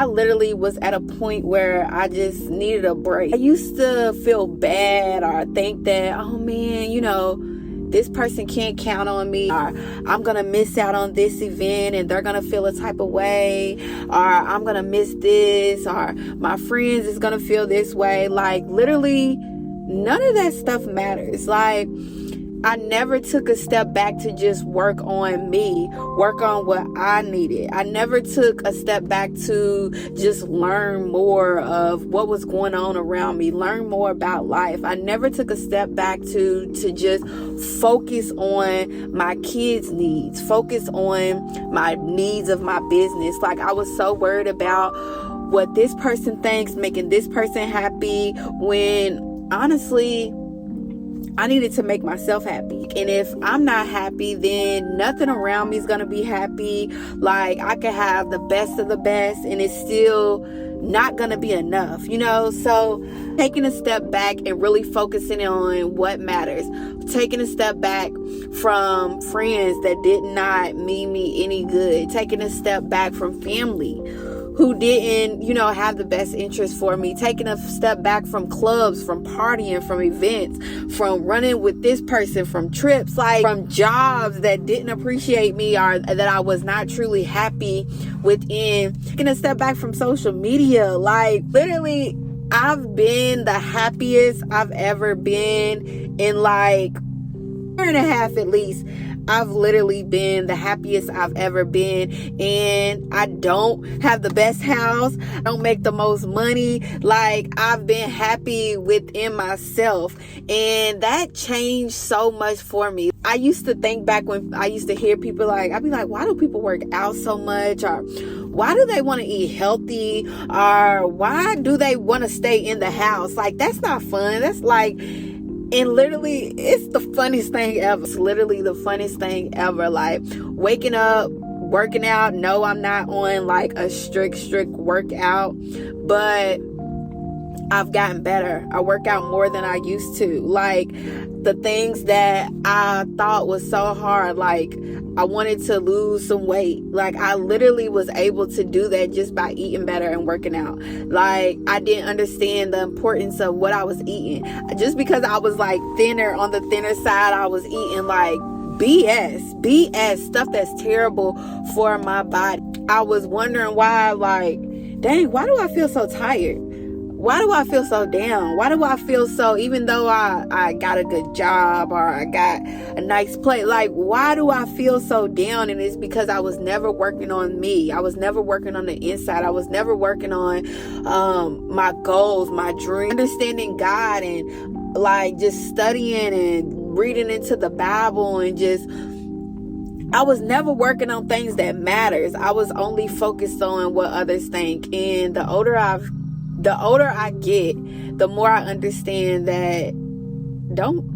I literally was at a point where I just needed a break. I used to feel bad or think that, oh man, this person can't count on me, or I'm gonna miss out on this event and they're gonna feel a type of way, or I'm gonna miss this, or my friends is gonna feel this way. Like, literally none of that stuff matters. Like, I never took a step back to just work on me, work on what I needed. I never took a step back to just learn more of what was going on around me, learn more about life. I never took a step back to just focus on my kids' needs, focus on my needs of my business. Like, I was so worried about what this person thinks, making this person happy, when honestly, I needed to make myself happy. And if I'm not happy, then nothing around me is going to be happy. Like, I could have the best of the best and it's still not going to be enough, So taking a step back and really focusing on what matters. Taking a step back from friends that did not mean me any good. Taking a step back from family who didn't, have the best interest for me. Taking a step back from clubs, from partying, from events, from running with this person, from trips, like from jobs that didn't appreciate me or that I was not truly happy within. Taking a step back from social media. Like, literally, I've been the happiest I've ever been in like a year and a half at least. I've literally been the happiest I've ever been, and I don't have the best house. I don't make the most money. Like, I've been happy within myself, and that changed so much for me. I used to think back when I used to hear people I'd be like, why do people work out so much? Or why do they want to eat healthy? Or why do they want to stay in the house? Like, that's not fun. That's like... And literally, it's the funniest thing ever. It's literally the funniest thing ever. Like, waking up, working out. No, I'm not on like a strict workout, but I've gotten better. I work out more than I used to. Like, the things that I thought was so hard, like I wanted to lose some weight. Like, I literally was able to do that just by eating better and working out. Like, I didn't understand the importance of what I was eating. Just because I was like thinner, on the thinner side, I was eating like BS, stuff that's terrible for my body. I was wondering why, like, dang, why do I feel so tired? Why do I feel so down? Why do I feel so, even though I got a good job or I got a nice place, like, why do I feel so down? And it's because I was never working on me. I was never working on the inside. I was never working on my goals, my dreams, understanding God, and like just studying and reading into the Bible, and just, I was never working on things that matters. I was only focused on what others think. And the older I get, the more I understand that don't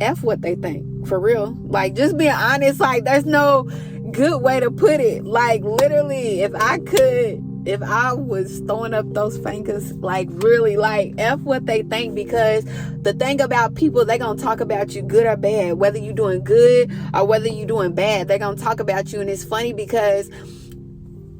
F what they think, for real. Like, just being honest, like, there's no good way to put it. Like, literally, if I was throwing up those fingers, like, really, like, F what they think, because the thing about people, they gonna talk about you good or bad, whether you doing good or whether you doing bad, they gonna talk about you. And it's funny because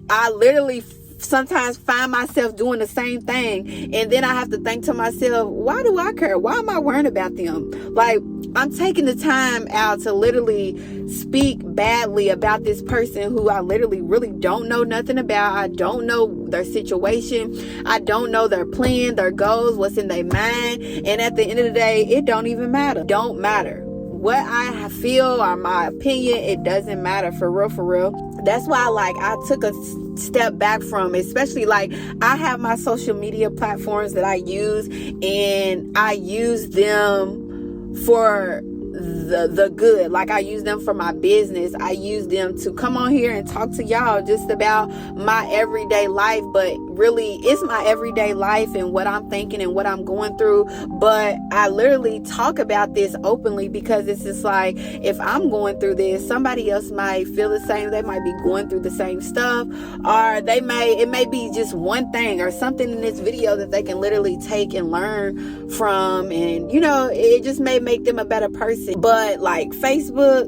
I literally sometimes find myself doing the same thing, and then I have to think to myself, why do I care? Why am I worrying about them? Like, I'm taking the time out to literally speak badly about this person who I literally really don't know nothing about. I don't know their situation. I don't know their plan, their goals, what's in their mind. And at the end of the day, it don't even matter. Don't matter. What I feel or my opinion, it doesn't matter, for real. That's why, like, I took a step back from, especially, like, I have my social media platforms that I use, and I use them for the good. Like, I use them for my business. I use them to come on here and talk to y'all just about my everyday life, but really it's my everyday life and what I'm thinking and what I'm going through. But I literally talk about this openly because it's just like, if I'm going through this, somebody else might feel the same. They might be going through the same stuff, or it may be just one thing or something in this video that they can literally take and learn from, and it just may make them a better person. But like Facebook,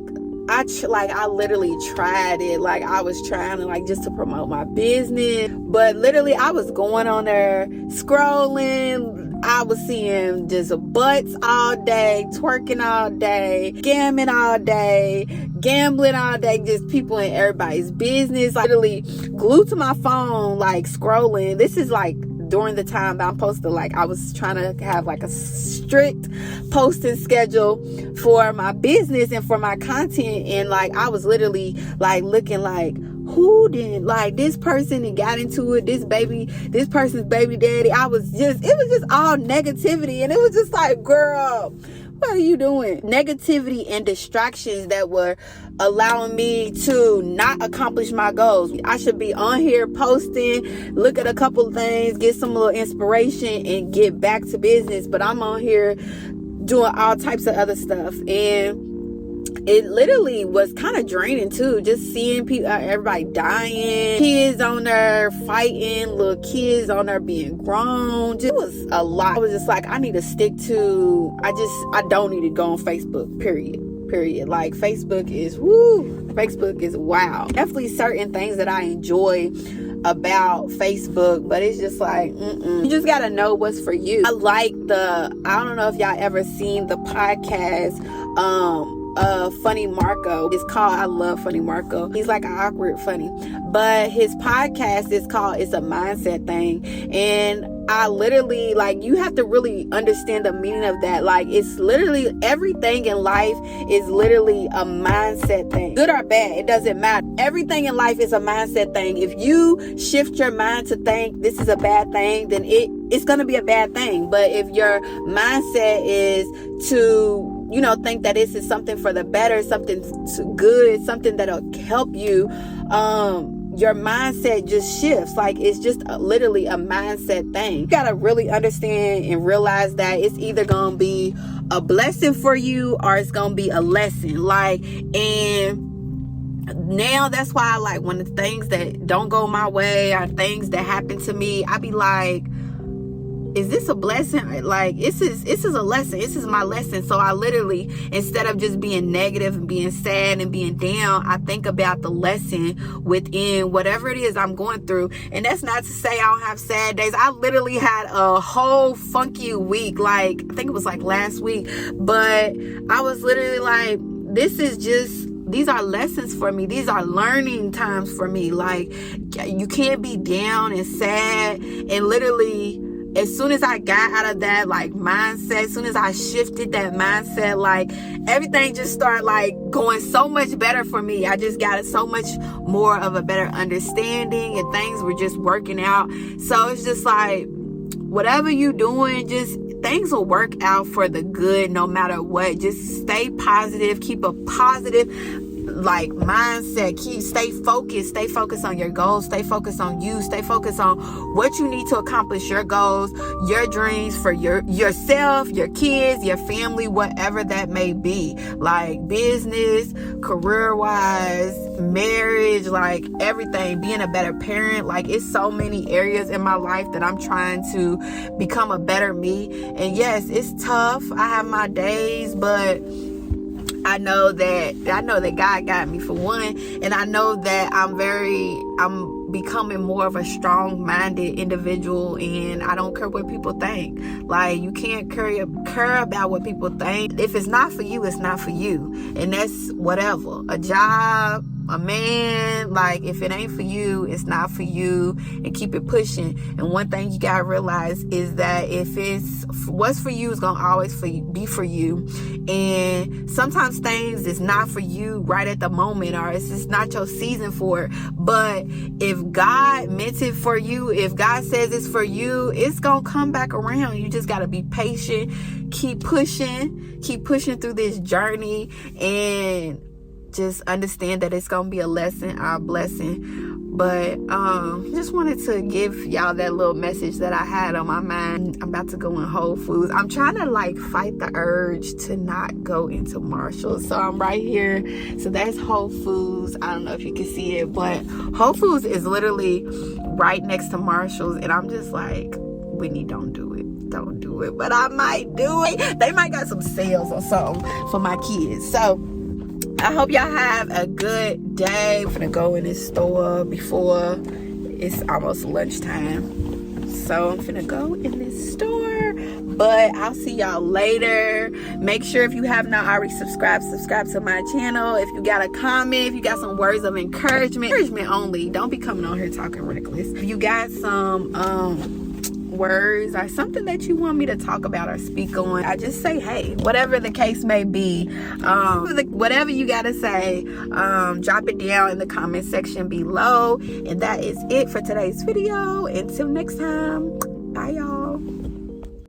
I literally tried it. Like, I was trying to, like, just to promote my business, but literally I was going on there scrolling. I was seeing just butts all day, twerking all day, scamming all day, gambling all day, just people in everybody's business. Like, literally glued to my phone, like, scrolling. This is like during the time that I'm supposed to, like, I was trying to have like a strict posting schedule for my business and for my content, and like I was literally like looking like, who did, like, this person and got into it, this person's baby daddy. It was just all negativity, and it was just like, girl, what are you doing? Negativity and distractions that were allowing me to not accomplish my goals. I should be on here posting, look at a couple of things, get some little inspiration, and get back to business. But I'm on here doing all types of other stuff, and it literally was kind of draining too, just seeing people, everybody dying, kids on there fighting, little kids on there being grown. It was a lot. I was just like, I need to stick to, I don't need to go on Facebook, period. Like, Facebook is wow. Definitely certain things that I enjoy about Facebook, but it's just like, you just gotta know what's for you. I don't know if y'all ever seen the podcast, Funny Marco. It's called, I love Funny Marco. He's like an awkward funny, but his podcast is called It's a Mindset Thing. And I literally, like, you have to really understand the meaning of that. Like, it's literally everything in life is literally a mindset thing, good or bad, it doesn't matter. Everything in life is a mindset thing. If you shift your mind to think this is a bad thing, then it's going to be a bad thing. But if your mindset is to, think that this is something for the better, something good, something that'll help you, your mindset just shifts. Like, it's just literally a mindset thing. You gotta really understand and realize that it's either gonna be a blessing for you or it's gonna be a lesson. Like, and now that's why, like, when the things that don't go my way or things that happen to me, I be like, is this a blessing? Like, this is a lesson. This is my lesson. So I literally, instead of just being negative and being sad and being down, I think about the lesson within whatever it is I'm going through. And that's not to say I don't have sad days. I literally had a whole funky week. Like, I think it was like last week, but I was literally like, these are lessons for me. These are learning times for me. Like, you can't be down and sad. And literally, as soon as I got out of that, like, mindset, as soon as I shifted that mindset, like, everything just started, like, going so much better for me. I just got so much more of a better understanding, and things were just working out. So it's just like, whatever you doing, just things will work out for the good no matter what. Just stay positive, keep a positive, like, mindset, stay focused on your goals, stay focused on you, stay focused on what you need to accomplish, your goals, your dreams for yourself, your kids, your family, whatever that may be, like business, career wise, marriage, like everything, being a better parent. Like, it's so many areas in my life that I'm trying to become a better me. And yes, it's tough. I have my days, but I know that God got me, for one, and I know that I'm becoming more of a strong-minded individual, and I don't care what people think. Like, you can't care about what people think. If it's not for you, it's not for you, and that's whatever. A job, a man, like, if it ain't for you, it's not for you, and keep it pushing. And one thing you gotta realize is that if it's what's for you is gonna always be for you. And sometimes things is not for you right at the moment, or it's just not your season for it. But if God meant it for you, if God says it's for you, it's gonna come back around. You just gotta be patient, keep pushing through this journey, and just understand that it's gonna be a lesson, our blessing. But just wanted to give y'all that little message that I had on my mind. I'm about to go in Whole Foods. I'm trying to, like, fight the urge to not go into Marshall's. So I'm right here. So that's Whole Foods. I don't know if you can see it, but Whole Foods is literally right next to Marshall's. And I'm just like, Whitney, don't do it. Don't do it. But I might do it. They might got some sales or something for my kids. So I hope y'all have a good day. I'm gonna go in this store before it's almost lunchtime, so I'm finna go in this store, but I'll see y'all later. Make sure, if you have not already subscribe to my channel. If you got a comment, if you got some words of encouragement only, don't be coming on here talking reckless. If you got some words or something that you want me to talk about or speak on, I just say hey, whatever the case may be. Whatever you gotta say, drop it down in the comment section below. And that is it for today's video. Until next time, bye y'all.